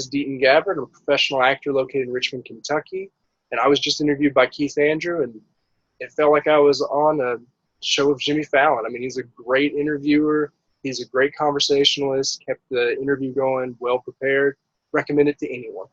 is Deaton Gabbard. I'm a professional actor located in Richmond, Kentucky, and I was just interviewed by Keith Andrew, and it felt like I was on a show of Jimmy Fallon. I mean, he's a great interviewer. He's a great conversationalist, kept the interview going, well prepared. Recommend it to anyone.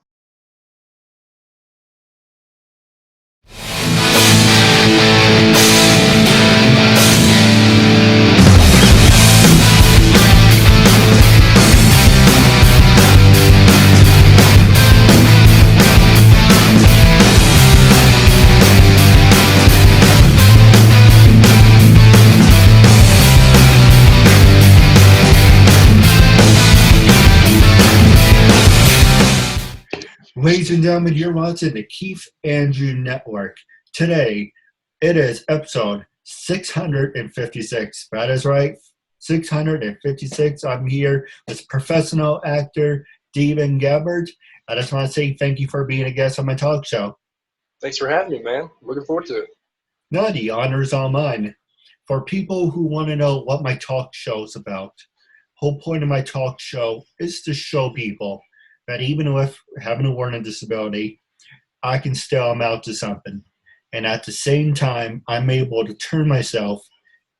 Ladies and gentlemen, you're watching the Keith Andrew Network. Today, it is episode 656. That is right, 656. I'm here with professional actor Deaton Gabbard. I just want to say thank you for being a guest on my talk show. Thanks for having me, man. Looking forward to it. No, the honor's all mine. For people who want to know what my talk show is about, whole point of my talk show is to show people that even with having a learning disability, I can still amount to something. And at the same time, I'm able to turn myself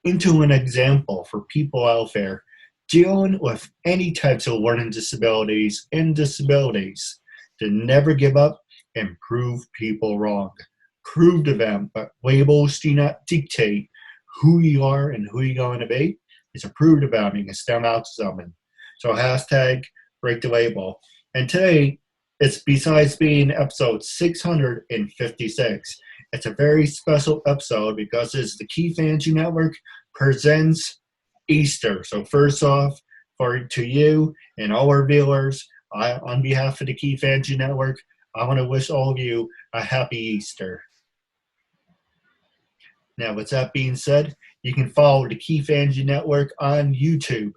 into an example for people out there dealing with any types of learning disabilities and disabilities to never give up and prove people wrong. Prove to them that labels do not dictate who you are and who you're going to be. It's a prove to them you can stand out to something. So hashtag break the label. And today, it's besides being episode 656, it's a very special episode because it's the Keith Andrew Network presents Easter. So first off, to you and all our viewers, on behalf of the Keith Andrew Network, I want to wish all of you a happy Easter. Now, with that being said, you can follow the Keith Andrew Network on YouTube.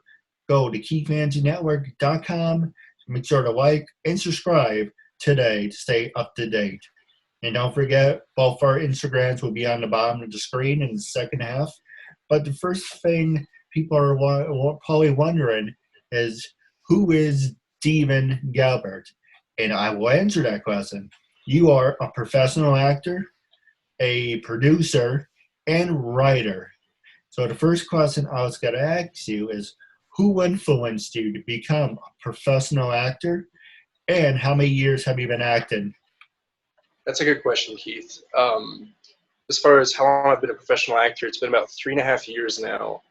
Go to KeithAndrewNetwork.com. Make sure to like and subscribe today to stay up to date. And don't forget, both our Instagrams will be on the bottom of the screen in the second half. But the first thing people are probably wondering is, who is Deaton Gabbard? And I will answer that question. You are a professional actor, a producer, and writer. So the first question I was going to ask you is, who influenced you to become a professional actor, and how many years have you been acting? That's a good question, Keith. As far as how long I've been a professional actor, it's been about 3.5 years now.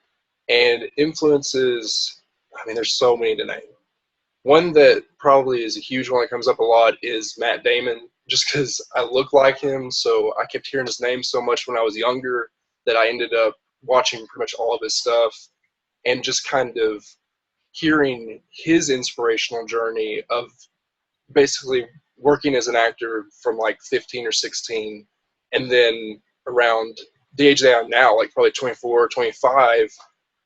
And influences, I mean, there's so many to name. One that probably is a huge one that comes up a lot is Matt Damon, just because I look like him. So I kept hearing his name so much when I was younger that I ended up watching pretty much all of his stuff. And just kind of hearing his inspirational journey of basically working as an actor from like 15 or 16, and then around the age that I'm now, like probably 24, 25,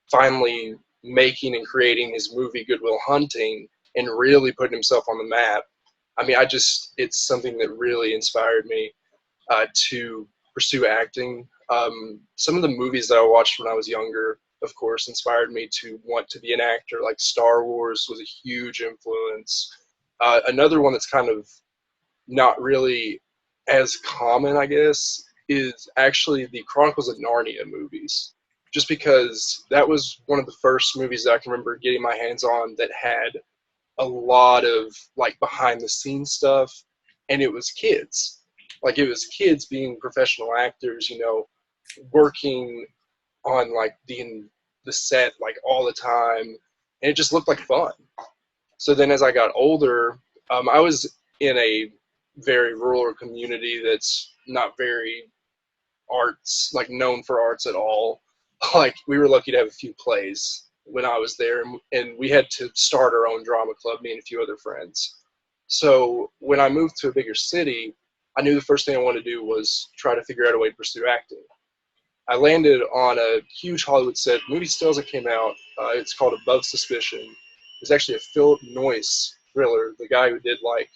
finally making and creating his movie Good Will Hunting and really putting himself on the map. I mean, it's something that really inspired me to pursue acting. Some of the movies that I watched when I was younger, of course, inspired me to want to be an actor. Like Star Wars was a huge influence. Another one that's kind of not really as common, I guess, is actually the Chronicles of Narnia movies. Just because that was one of the first movies that I can remember getting my hands on that had a lot of like behind the scenes stuff, and it was kids. Like it was kids being professional actors, working on like the set like all the time, and it just looked like fun. So then as I got older, I was in a very rural community that's not very arts, like known for arts at all. Like we were lucky to have a few plays when I was there, and we had to start our own drama club, me and a few other friends. So when I moved to a bigger city, I knew the first thing I wanted to do was try to figure out a way to pursue acting. I landed on a huge Hollywood set, movie stills that came out. It's called Above Suspicion. It's actually a Philip Noyce thriller, the guy who did like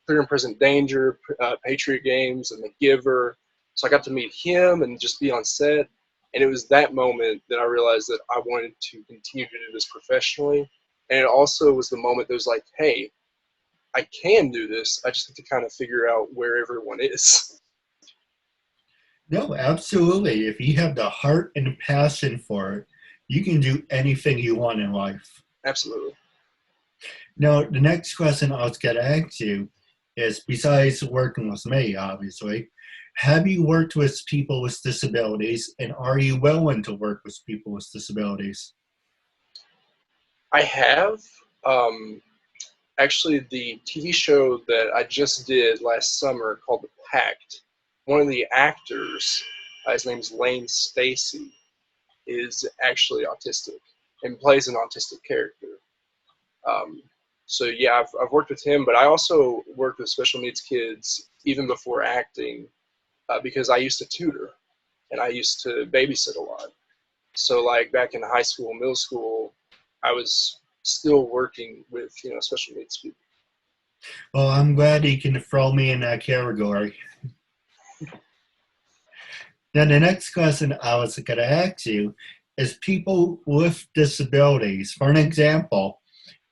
Clear and Present Danger, Patriot Games, and The Giver. So I got to meet him and just be on set. And it was that moment that I realized that I wanted to continue to do this professionally. And it also was the moment that was like, hey, I can do this. I just have to kind of figure out where everyone is. No, absolutely. If you have the heart and the passion for it, you can do anything you want in life. Absolutely. Now, the next question I was going to ask you is, besides working with me, obviously, have you worked with people with disabilities, and are you willing to work with people with disabilities? I have. Um, Actually, the TV show that I just did last summer called The Pact, one of the actors, his name's Lane Stacy, is actually autistic and plays an autistic character. Um, so yeah, I've worked with him, but I also worked with special needs kids even before acting because I used to tutor and I used to babysit a lot. So like back in high school, middle school, I was still working with special needs people. Well, I'm glad you can throw me in that category. Now, the next question I was going to ask you is, people with disabilities, for an example,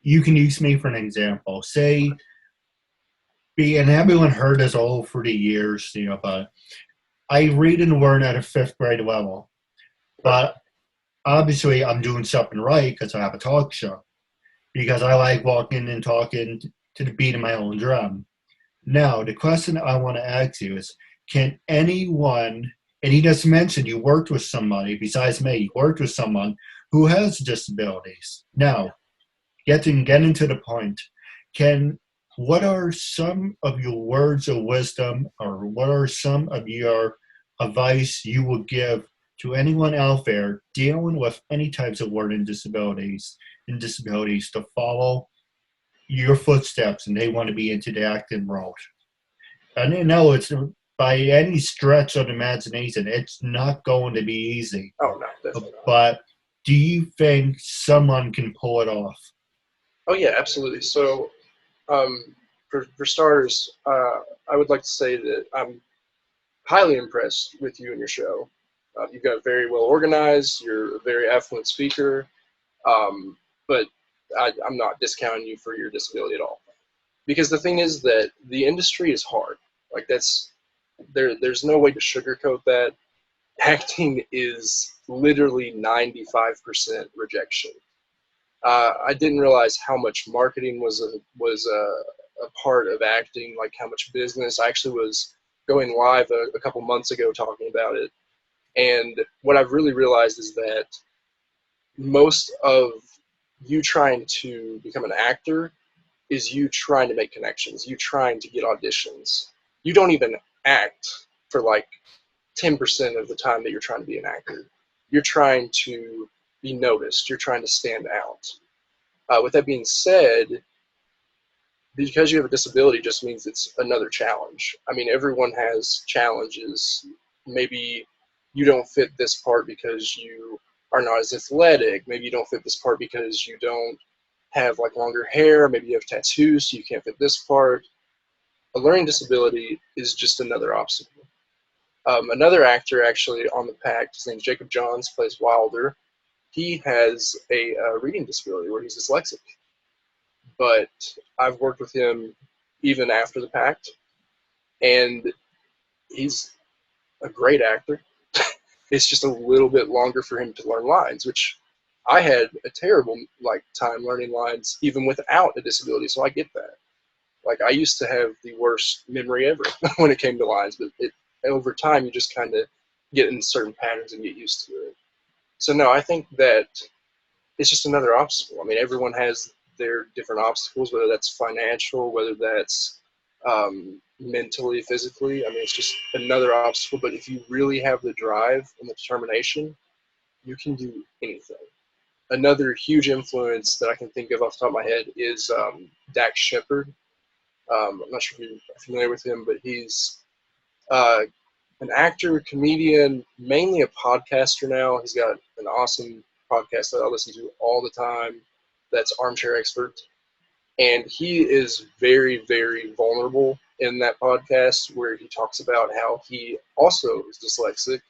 you can use me for an example. Say, and everyone heard this all for the years, but I read and learn at a fifth grade level. But obviously, I'm doing something right because I have a talk show. Because I like walking and talking to the beat of my own drum. Now, the question I want to ask you is, can anyone, and he just mentioned you worked with somebody, besides me, you worked with someone who has disabilities. Now, getting to the point, what are some of your words of wisdom, or what are some of your advice you would give to anyone out there dealing with any types of learning disabilities to follow your footsteps and they want to be into the acting world? I didn't know it's by any stretch of the imagination, it's not going to be easy. Oh no, definitely not. But do you think someone can pull it off? Oh yeah, absolutely. So, for starters, I would like to say that I'm highly impressed with you and your show. You've got very well organized. You're a very affluent speaker, but I'm not discounting you for your disability at all. Because the thing is that the industry is hard. Like there's no way to sugarcoat that. Acting is literally 95% rejection. I didn't realize how much marketing was a part of acting, like how much business. I actually was going live a couple months ago talking about it. And what I've really realized is that most of you trying to become an actor is you trying to make connections, you trying to get auditions. You don't even act for like 10% of the time that you're trying to be an actor. You're trying to be noticed, you're trying to stand out. With that being said, because you have a disability just means it's another challenge. I mean, everyone has challenges. Maybe you don't fit this part because you are not as athletic. Maybe you don't fit this part because you don't have like longer hair. Maybe you have tattoos, so you can't fit this part. A learning disability is just another obstacle. Another actor actually on the Pact, his name's Jacob Johns, plays Wilder. He has a reading disability where he's dyslexic. But I've worked with him even after the Pact, and he's a great actor. It's just a little bit longer for him to learn lines, which I had a terrible time learning lines even without a disability, so I get that. Like I used to have the worst memory ever when it came to lines, but over time you just kind of get in certain patterns and get used to it. So no, I think that it's just another obstacle. I mean, everyone has their different obstacles, whether that's financial, whether that's mentally, physically. I mean, it's just another obstacle. But if you really have the drive and the determination, you can do anything. Another huge influence that I can think of off the top of my head is Dax Shepard. I'm not sure if you're familiar with him, but he's uh, an actor, comedian, mainly a podcaster now. He's got an awesome podcast that I listen to all the time. That's Armchair Expert. And he is very, very vulnerable in that podcast where he talks about how he also is dyslexic.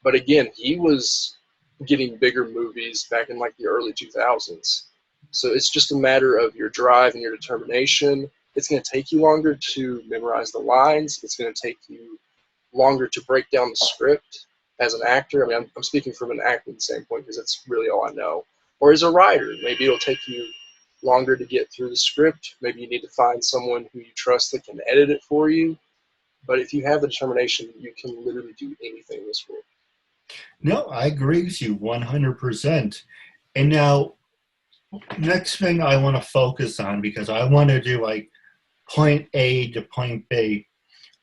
But again, he was getting bigger movies back in like the early 2000s. So it's just a matter of your drive and your determination. it's going to take you longer to memorize the lines. It's going to take you longer to break down the script as an actor. I mean, I'm speaking from an acting standpoint because that's really all I know. Or as a writer, maybe it'll take you longer to get through the script. Maybe you need to find someone who you trust that can edit it for you. But if you have the determination, you can literally do anything in this world. No, I agree with you 100%. And now, next thing I want to focus on, because I want to do like point A to point B.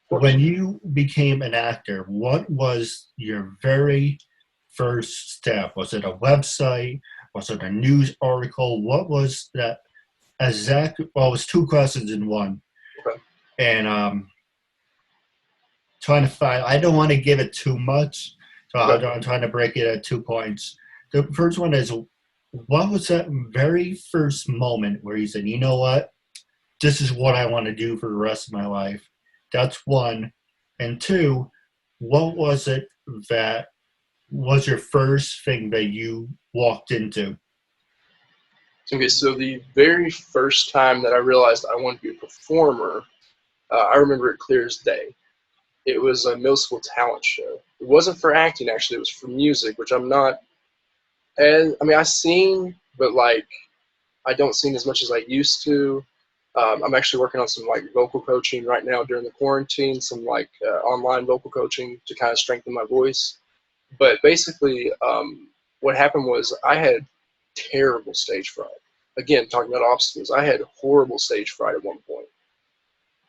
When you became an actor, what was your very first step? Was it a website? Was it a news article? What was that exact? Well, it was two questions in one. Okay. And trying to find, I don't want to give it too much, so I'm trying to break it at 2 points. The first one is, what was that very first moment where you said, you know what, this is what I want to do for the rest of my life? That's one. And two, what was it that was your first thing that you walked into? Okay, so the very first time that I realized I wanted to be a performer, I remember it clear as day. It was a middle school talent show. It wasn't for acting, actually. It was for music, which I'm not as, I mean, I sing, but like, I don't sing as much as I used to. I'm actually working on some like vocal coaching right now during the quarantine, some like online vocal coaching to kind of strengthen my voice. But basically, what happened was I had terrible stage fright. Again, talking about obstacles, I had horrible stage fright at one point.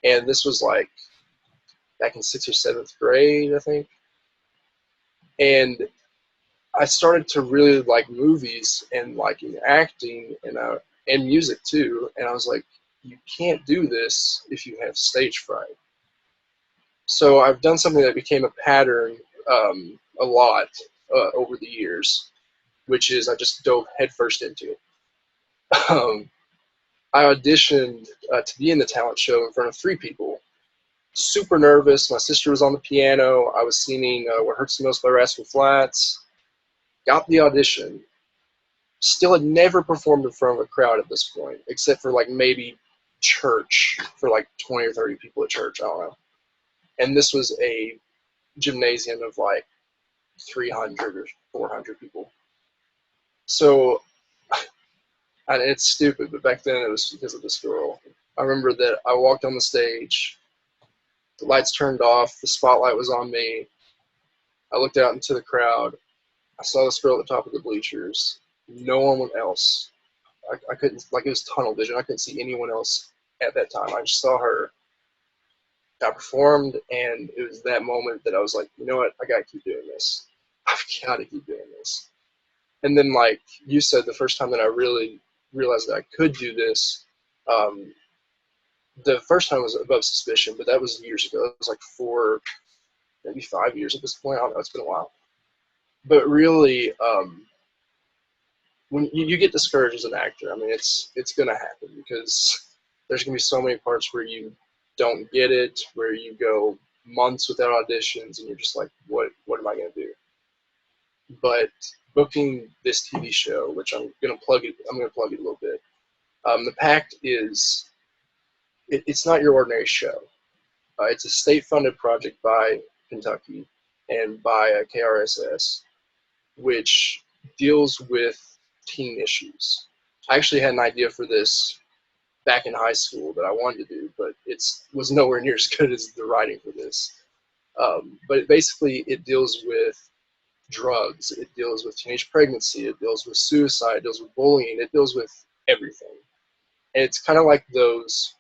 And this was like back in 6th or 7th grade, I think. And I started to really like movies and liking acting and music too. And I was like, you can't do this if you have stage fright. So I've done something that became a pattern a lot over the years, which is I just dove headfirst into it. I auditioned to be in the talent show in front of 3 people. Super nervous. My sister was on the piano. I was singing What Hurts the Most by Rascal Flatts. Got the audition. Still had never performed in front of a crowd at this point, except for like maybe church for like 20 or 30 people at church. I don't know. And this was a gymnasium of like 300 or 400 people. So, and it's stupid, but back then it was because of this girl. I remember that I walked on the stage, the lights turned off, the spotlight was on me. I looked out into the crowd. I saw this girl at the top of the bleachers. No one else. I couldn't, like, it was tunnel vision. I couldn't see anyone else at that time. I just saw her. I performed, and it was that moment that I was like, you know what? I got to keep doing this. I've got to keep doing this. And then, like you said, the first time that I really realized that I could do this, the first time was above suspicion, but that was years ago. It was like 4, maybe 5 years at this point. I don't know. It's been a while. But really, when you get discouraged as an actor, I mean, it's going to happen because there's going to be so many parts where you don't get it, where you go months without auditions, and you're just like, what am I going to do? But booking this TV show, which I'm going to plug it a little bit. The Pact is, it's not your ordinary show. It's a state-funded project by Kentucky and by KRSS, which deals with teen issues. I actually had an idea for this back in high school that I wanted to do, but it was nowhere near as good as the writing for this. But basically, it deals with drugs, it deals with teenage pregnancy, it deals with suicide, it deals with bullying, it deals with everything. And it's kind of like those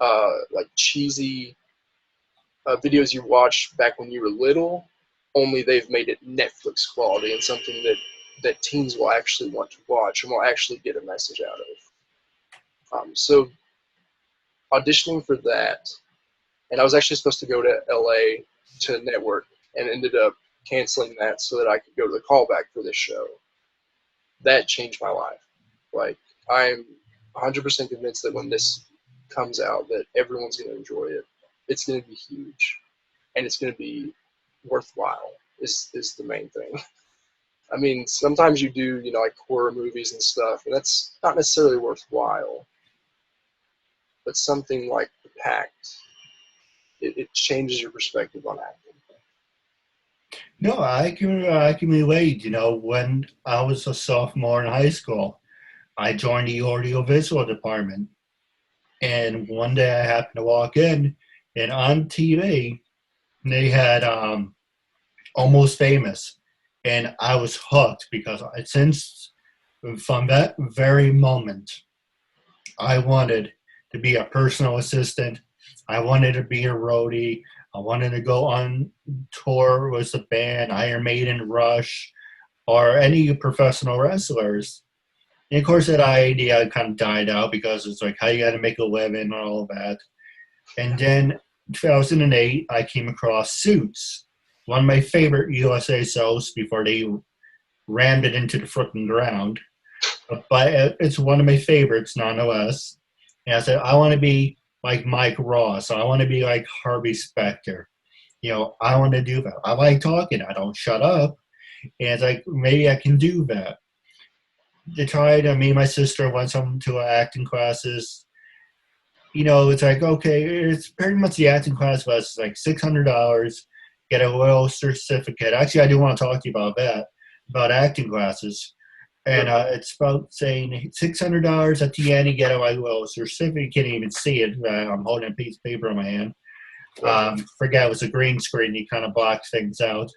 like cheesy videos you watched back when you were little, only they've made it Netflix quality and something that teens will actually want to watch and will actually get a message out of. So auditioning for that, and I was actually supposed to go to LA to network and ended up canceling that so that I could go to the callback for this show. That changed my life. Like, I'm 100% convinced that when this comes out that everyone's going to enjoy it. It's going to be huge, and it's going to be worthwhile is the main thing. I mean, sometimes you do, like horror movies and stuff, and that's not necessarily worthwhile. but something like The Pact, it changes your perspective on acting. No, I can relate. When I was a sophomore in high school, I joined the audiovisual department, and one day I happened to walk in, and on TV they had Almost Famous, and I was hooked because since from that very moment, I wanted to be a personal assistant. I wanted to be a roadie. I wanted to go on tour with the band, Iron Maiden, Rush, or any professional wrestlers. And of course, that idea kind of died out because it's like how you got to make a living and all of that. And then 2008, I came across Suits, one of my favorite USA shows before they rammed it into the freaking ground. But it's one of my favorites nonetheless. And I said, I want to be like Mike Ross. I want to be like Harvey Specter. I want to do that. I like talking. I don't shut up. And it's like, maybe I can do that. They tried, me and my sister went some to acting classes. It's like, okay, it's pretty much the acting class, but it's like $600, get a little certificate. Actually, I do want to talk to you about that, about acting classes. And it's about saying $600 at the end, you get a little certificate. You can't even see it. I'm holding a piece of paper in my hand. Forget it was a green screen. You kind of block things out.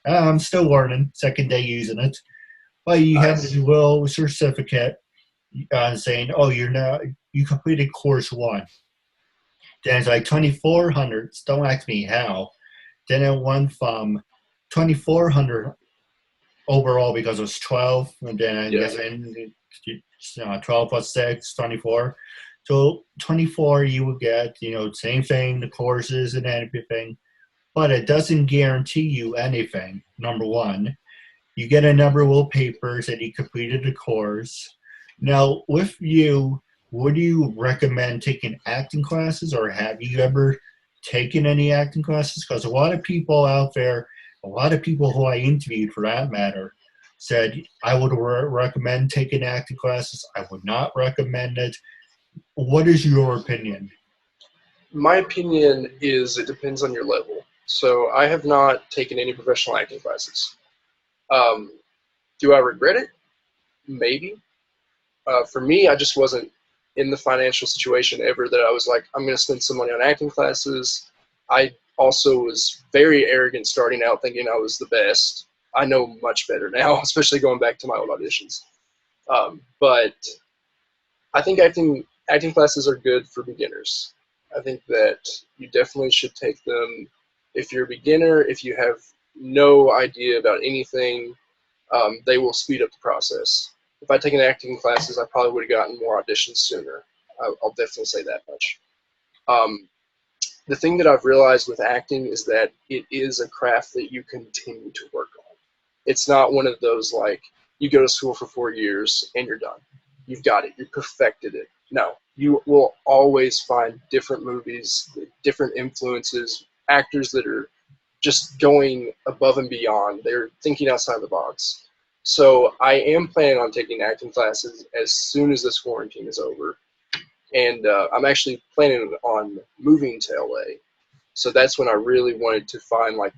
I'm still learning, second day using it. But you have this little certificate saying, oh, you completed course 1. Then it's like 2,400. Don't ask me how. Then it went from 2,400 overall because it was 12, and then I guess 12 plus 6, 24. So 24 you would get, same thing, the courses and everything, but it doesn't guarantee you anything, number one. You get a number of little papers that you completed the course. Now, with you, would you recommend taking acting classes, or have you ever taken any acting classes? Because a lot of people out there, a lot of people who I interviewed for that matter, said I would recommend taking acting classes. I would not recommend it. What is your opinion? My opinion is it depends on your level. So I have not taken any professional acting classes. Do I regret it? Maybe. For me, I just wasn't in the financial situation ever that I was like, I'm going to spend some money on acting classes. I also was very arrogant starting out, thinking I was the best. I know much better now, especially going back to my old auditions. But I think acting classes are good for beginners. I think that you definitely should take them if you're a beginner. If you have no idea about anything, they will speed up the process. If I'd taken acting classes, I probably would have gotten more auditions sooner. I'll definitely say that much. The thing that I've realized with acting is that it is a craft that you continue to work on. It's not one of those like you go to school for 4 years and you're done. You've got it. You perfected it. No, you will always find different movies, different influences, actors that are just going above and beyond. They're thinking outside the box. So I am planning on taking acting classes as soon as this quarantine is over. And I'm actually planning on moving to LA. So that's when I really wanted to find like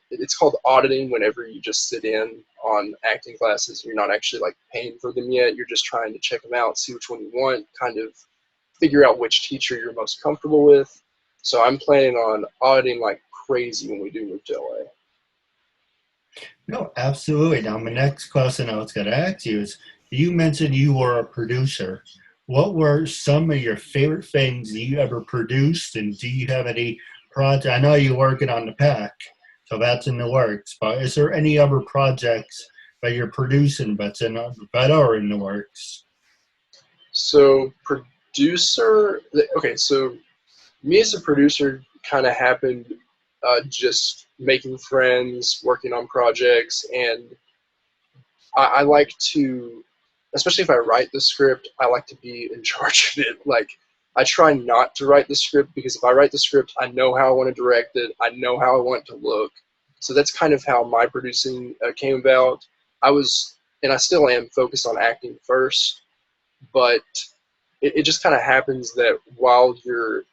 it's called auditing whenever you just sit in on acting classes. You're not actually like paying for them yet. You're just trying to check them out, see which one you want, kind of figure out which teacher you're most comfortable with. So I'm planning on auditing like crazy when we do move to LA. No, absolutely. Now, my next question I was going to ask you is, you mentioned you were a producer. What were some of your favorite things you ever produced, and do you have any project? I know you're working on the pack, so that's in the works, but is there any other projects that you're producing that's that are in the works? So so me as a producer kind of happened just making friends, working on projects, and I like to, especially if I write the script, I like to be in charge of it. Like, I try not to write the script because if I write the script, I know how I want to direct it. I know how I want it to look. So that's kind of how my producing came about. I was, and I still am, focused on acting first, but it just kind of happens that while you're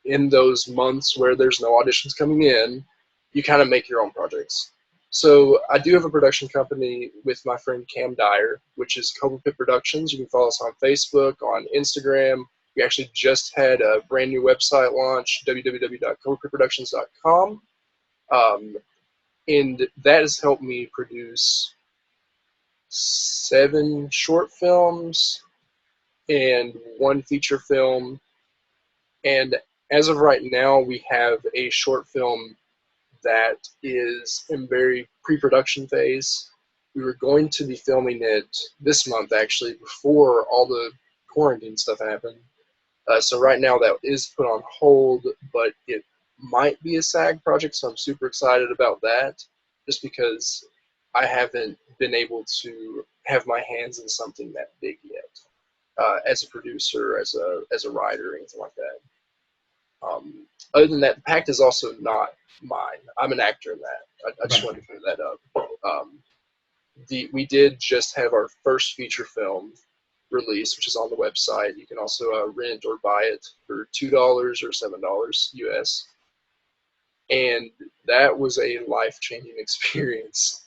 in those months where there's no auditions coming in, you kind of make your own projects. So I do have a production company with my friend Cam Dyer, which is Cobra Pit Productions. You can follow us on Facebook, on Instagram. We actually just had a brand new website launch, www.cobrapitproductions.com. And that has helped me produce 7 short films and 1 feature film. And as of right now, we have a short film that is in very pre-production phase. We were going to be filming it this month, actually, before all the quarantine stuff happened. So right now that is put on hold, but it might be a SAG project, so I'm super excited about that, just because I haven't been able to have my hands in something that big yet, as a producer, as a writer, or anything like that. Other than that, the Pact is also not mine. I'm an actor in that. I just wanted to clear that up. We did just have our first feature film release, which is on the website. You can also rent or buy it for $2 or $7 US. And that was a life-changing experience.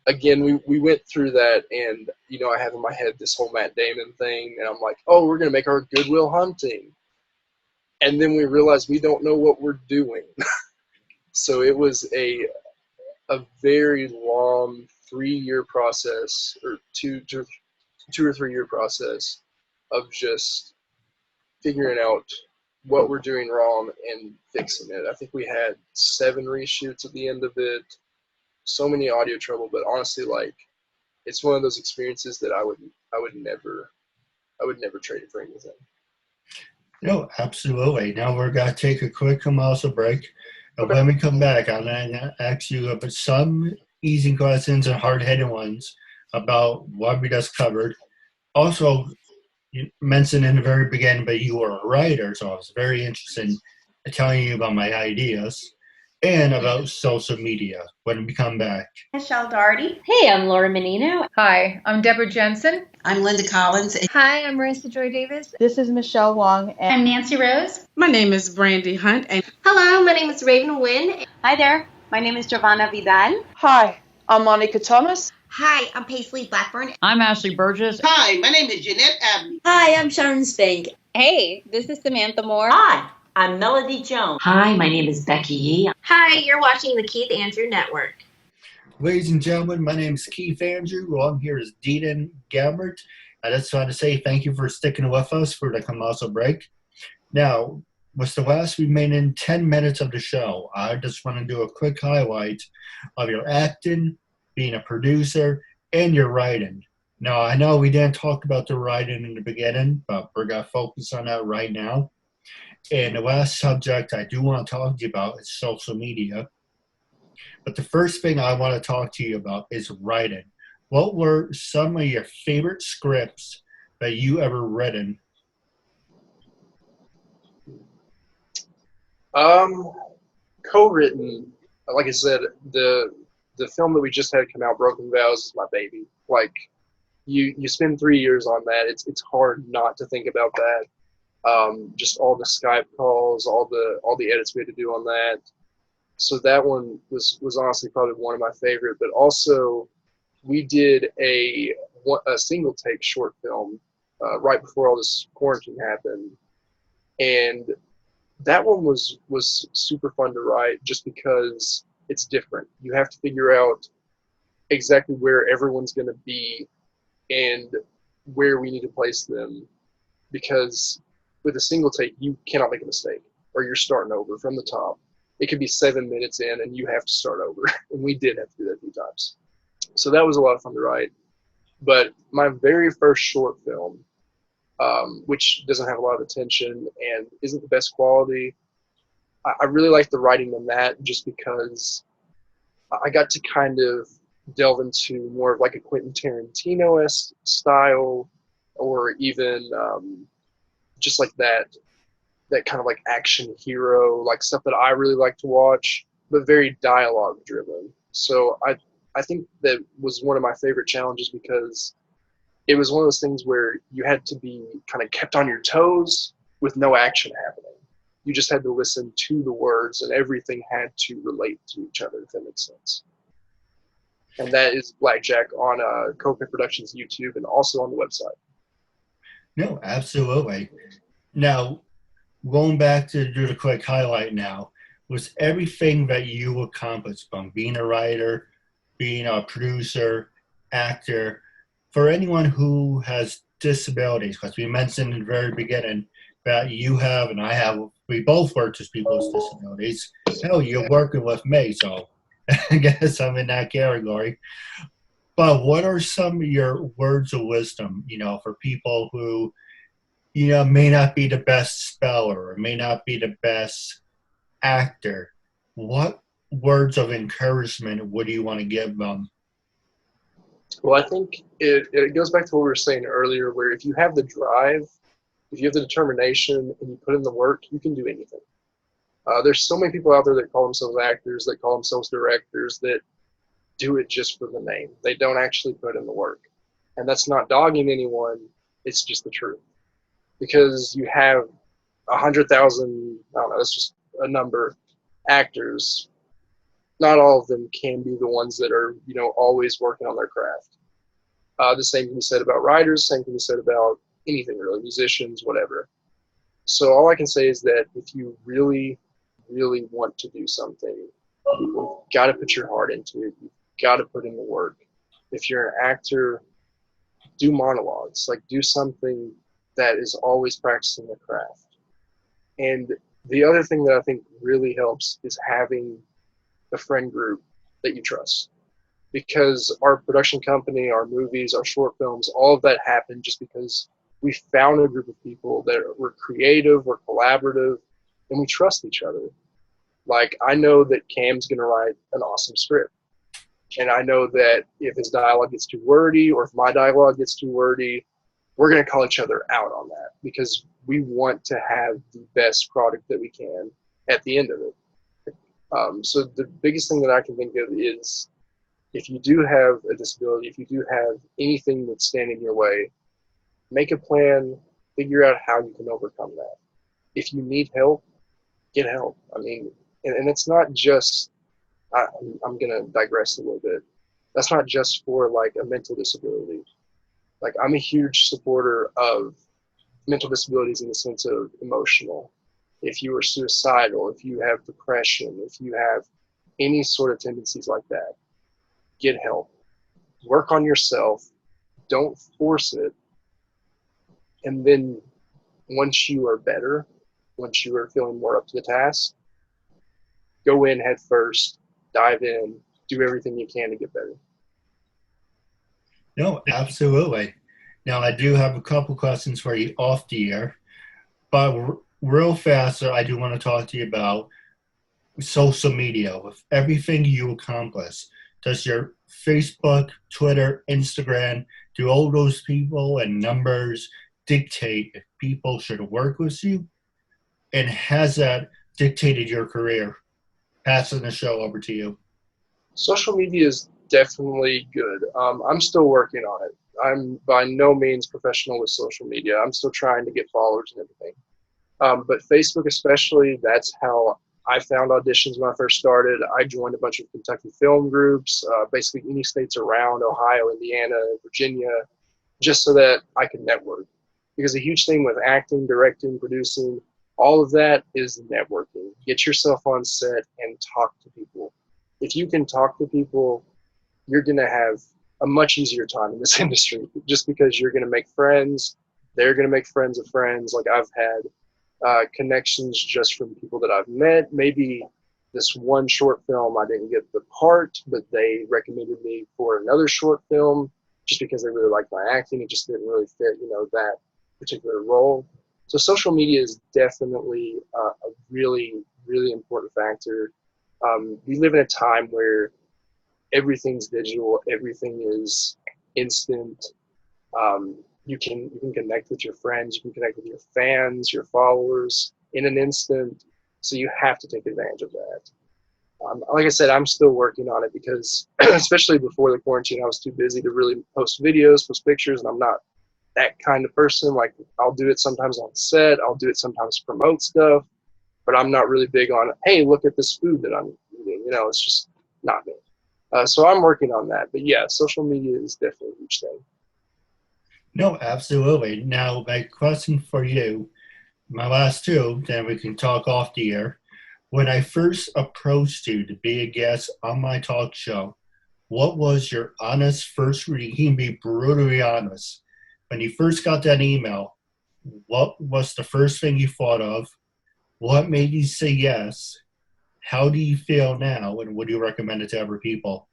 Again, we went through that, and I have in my head this whole Matt Damon thing, and I'm like, oh, we're gonna make our Good Will Hunting. And then we realized we don't know what we're doing. So it was a very long 3-year process, or two or 3 year process of just figuring out what we're doing wrong and fixing it. I think we had 7 reshoots at the end of it, so many audio trouble, but honestly, like, it's one of those experiences that I would never trade it for anything. No, absolutely. Now we're going to take a quick commercial break. And when we come back, I'm going to ask you about some easy questions and hard-hitting ones about what we just covered. Also, you mentioned in the very beginning, but you were a writer, so I was very interested in telling you about my ideas and about social media when we come back. Michelle Doherty. Hey, I'm Laura Menino. Hi, I'm Deborah Jensen. I'm Linda Collins. Hi, I'm Marissa Joy Davis. This is Michelle Wong. And I'm Nancy Rose. My name is Brandy Hunt. And hello, my name is Raven Wynn. Hi there, my name is Giovanna Vidal. Hi, I'm Monica Thomas. Hi, I'm Paisley Blackburn. I'm Ashley Burgess. Hi, my name is Jeanette Abney. Hi, I'm Sharon Spank. Hey, this is Samantha Moore. Hi, I'm Melody Jones. Hi, my name is Becky Yee. Hi, you're watching the Keith Andrew Network. Ladies and gentlemen, my name is Keith Andrew. Along here is Deaton Gabbard. I just want to say thank you for sticking with us for the commercial break. Now, with the last remaining 10 minutes of the show, I just want to do a quick highlight of your acting, being a producer, and your writing. Now, I know we didn't talk about the writing in the beginning, but we're going to focus on that right now. And the last subject I do want to talk to you about is social media. But the first thing I want to talk to you about is writing. What were some of your favorite scripts that you ever written? Co-written, like I said, the film that we just had come out, Broken Vows, is my baby. Like, you spend 3 years on that. It's hard not to think about that. Just all the Skype calls, all the edits we had to do on that. So that one was honestly probably one of my favorite. But also, we did a single take short film right before all this quarantine happened, and that one was super fun to write just because it's different. You have to figure out exactly where everyone's going to be and where we need to place them, because with a single take, you cannot make a mistake, or you're starting over from the top. It could be 7 minutes in, and you have to start over. And we did have to do that a few times. So that was a lot of fun to write. But my very first short film, which doesn't have a lot of attention and isn't the best quality, I really like the writing in that just because I got to kind of delve into more of like a Quentin Tarantino-esque style, or even just like that kind of like action hero, like stuff that I really like to watch, but very dialogue driven. So I think that was one of my favorite challenges, because it was one of those things where you had to be kind of kept on your toes with no action happening. You just had to listen to the words, and everything had to relate to each other, if that makes sense. And that is Blackjack on Coca Productions YouTube and also on the website. No, absolutely. Now, going back to do the quick highlight now, was everything that you accomplished from being a writer, being a producer, actor, for anyone who has disabilities, because we mentioned in the very beginning that you have and I have, we both work with people with disabilities. Hell, you're working with me, so I guess I'm in that category. But what are some of your words of wisdom, for people who, may not be the best speller or may not be the best actor? What words of encouragement would you want to give them? Well, I think it goes back to what we were saying earlier, where if you have the drive, if you have the determination, and you put in the work, you can do anything. There's so many people out there that call themselves actors, that call themselves directors, that do it just for the name. They don't actually put in the work. And that's not dogging anyone, it's just the truth. Because you have 100,000, I don't know, that's just a number, actors. Not all of them can be the ones that are, always working on their craft. The same can be said about writers, same can be said about anything really, musicians, whatever. So all I can say is that if you really, really want to do something, you've got to put your heart into it. You've got to put in the work. If you're an actor, do monologues, do something that is always practicing the craft. And the other thing that I think really helps is having a friend group that you trust. Because our production company, our movies, our short films, all of that happened just because we found a group of people that were creative, were collaborative, and we trust each other. I know that Cam's going to write an awesome script. And I know that if his dialogue gets too wordy or if my dialogue gets too wordy, we're going to call each other out on that because we want to have the best product that we can at the end of it. So the biggest thing that I can think of is if you do have a disability, if you do have anything that's standing in your way, make a plan, figure out how you can overcome that. If you need help, get help. I mean, and it's not just, I'm going to digress a little bit. That's not just for a mental disability. I'm a huge supporter of mental disabilities in the sense of emotional. If you are suicidal, if you have depression, if you have any sort of tendencies like that, get help. Work on yourself. Don't force it. And then once you are better, once you are feeling more up to the task, go in head first, dive in, do everything you can to get better. No, absolutely. Now, I do have a couple questions for you off the air, but real fast, I do want to talk to you about social media. With everything you accomplish, does your Facebook, Twitter, Instagram, do all those people and numbers dictate if people should work with you? And has that dictated your career? Passing the show over to you. Social media is definitely good. I'm still working on it. I'm by no means professional with social media. I'm still trying to get followers and everything. But Facebook especially, that's how I found auditions when I first started. I joined a bunch of Kentucky film groups, basically any states around, Ohio, Indiana, Virginia, just so that I could network. Because a huge thing with acting, directing, producing, all of that is networking. Get yourself on set and talk to people. If you can talk to people, you're going to have a much easier time in this industry just because you're going to make friends. They're going to make friends of friends. I've had connections just from people that I've met. Maybe this one short film, I didn't get the part, but they recommended me for another short film just because they really liked my acting. It just didn't really fit, that particular role. So social media is definitely a really, really important factor. We live in a time where everything's digital, everything is instant. You can connect with your friends, you can connect with your fans, your followers in an instant. So you have to take advantage of that. like I said, I'm still working on it because, especially before the quarantine, I was too busy to really post videos, post pictures, and I'm not that kind of person. Like, I'll do it sometimes on set, I'll do it sometimes to promote stuff, but I'm not really big on, hey, look at this food that I'm eating. It's just not me. So I'm working on that. But yeah, social media is definitely a huge thing. No, absolutely. Now, my question for you, my last two, then we can talk off the air. When I first approached you to be a guest on my talk show, what was your honest first reading? You can be brutally honest. When you first got that email, what was the first thing you thought of? What made you say yes? How do you feel now, and would you recommend it to other people?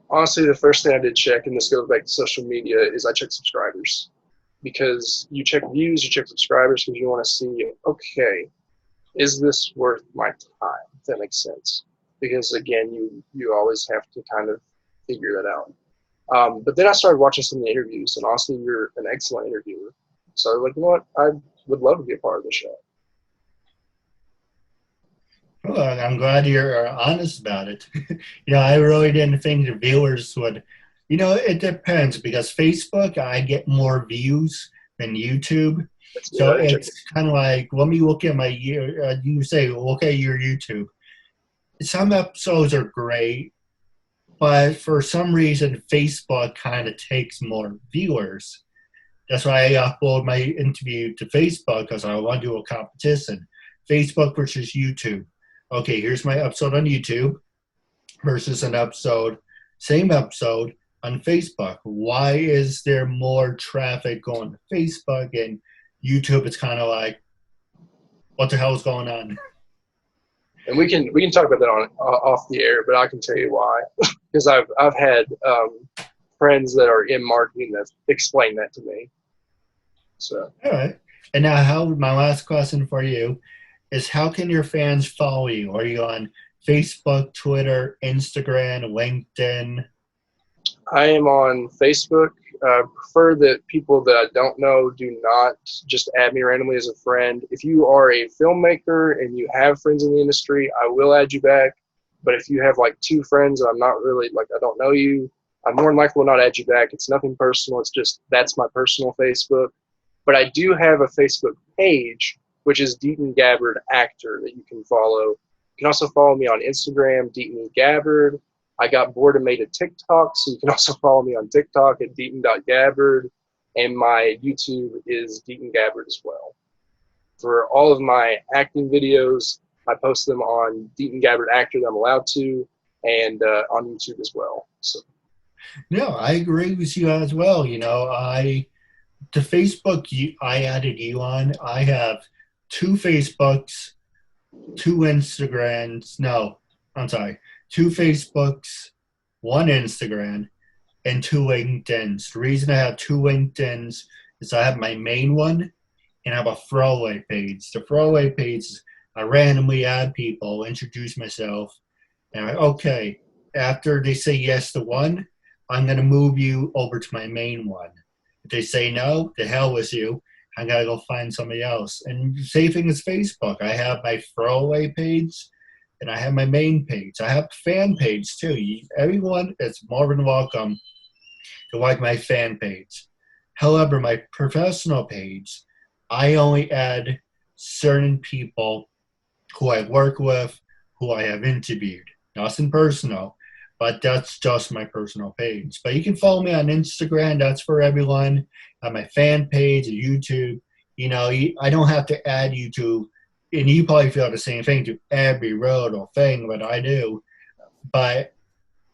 Honestly, the first thing I did check, and this goes back to social media, is I checked subscribers. Because you check views, you check subscribers, because you want to see, okay, is this worth my time, if that makes sense? Because, again, you always have to kind of figure that out. But then I started watching some of the interviews, and honestly, you're an excellent interviewer. So I was like, you know what, I would love to be a part of the show. Well, I'm glad you're honest about it. I really didn't think the viewers would. It depends, because Facebook, I get more views than YouTube. So it's kind of like, let me look at my you say, look at your YouTube. Some episodes are great, but for some reason, Facebook kind of takes more viewers. That's why I upload my interview to Facebook, because I want to do a competition. Facebook versus YouTube. Okay, here's my episode on YouTube versus same episode on Facebook. Why is there more traffic going to Facebook, and YouTube it's kind of like, what the hell is going on? And we can talk about that on off the air, but I can tell you why. Because I've had friends that are in marketing that explain that to me. So. All right. And now, my last question for you is, how can your fans follow you? Are you on Facebook, Twitter, Instagram, LinkedIn? I am on Facebook. I prefer that people that I don't know do not just add me randomly as a friend. If you are a filmmaker and you have friends in the industry, I will add you back. But if you have like two friends and I'm not really, like, I don't know you, I more than likely will not add you back. It's nothing personal. It's just, that's my personal Facebook. But I do have a Facebook page, which is Deaton Gabbard Actor, that you can follow. You can also follow me on Instagram, Deaton Gabbard. I got bored and made a TikTok, so you can also follow me on TikTok at Deaton.Gabbard. And my YouTube is Deaton Gabbard as well. For all of my acting videos, I post them on Deaton Gabbard Actor that I'm allowed to, and on YouTube as well. So. No, I agree with you as well. To Facebook, I added you on. I have 2 Facebooks, 2 Instagrams. No, I'm sorry. 2 Facebooks, 1 Instagram, and 2 LinkedIns. The reason I have 2 LinkedIns is I have my main one and I have a throwaway page. The throwaway page is I randomly add people, introduce myself, and okay, after they say yes to one, I'm going to move you over to my main one. If they say no, to hell with you, I got to go find somebody else. And same thing as Facebook. I have my throwaway page, and I have my main page. I have a fan page, too. Everyone is more than welcome to like my fan page. However, my professional page, I only add certain people who I work with, who I have interviewed. Nothing personal, but that's just my personal page. But you can follow me on Instagram. That's for everyone. On my fan page, YouTube. I don't have to add you to, and you probably feel the same thing, to every little thing that I do. But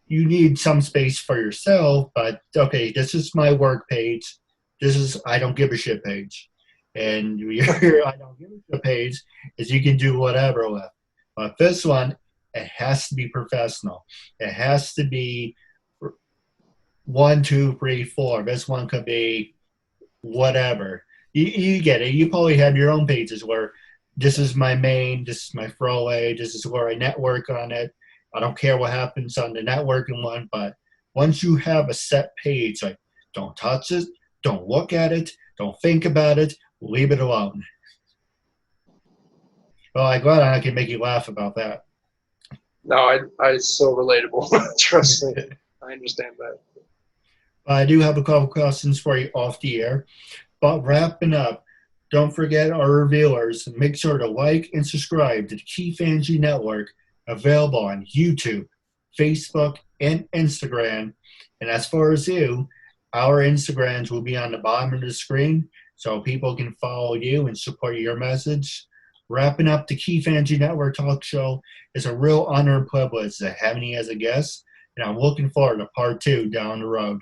you need some space for yourself. But, okay, this is my work page. This is I don't give a shit page. And your I don't give a shit page is you can do whatever with. But this one, it has to be professional. It has to be 1, 2, 3, 4. This one could be whatever. You get it. You probably have your own pages where this is my main, this is my throwaway, this is where I network on it. I don't care what happens on the networking one, but once you have a set page, like, don't touch it, don't look at it, don't think about it, leave it alone. Well, I'm glad I can make you laugh about that. It's so relatable. Trust me. I understand that. I do have a couple questions for you off the air. But wrapping up, don't forget our reviewers. Make sure to like and subscribe to the Keith Andrew Network, available on YouTube, Facebook, and Instagram. And as far as you, our Instagrams will be on the bottom of the screen so people can follow you and support your message. Wrapping up the Keith Andrew Network talk show is a real honor and privilege to have you as a guest, and I'm looking forward to part 2 down the road.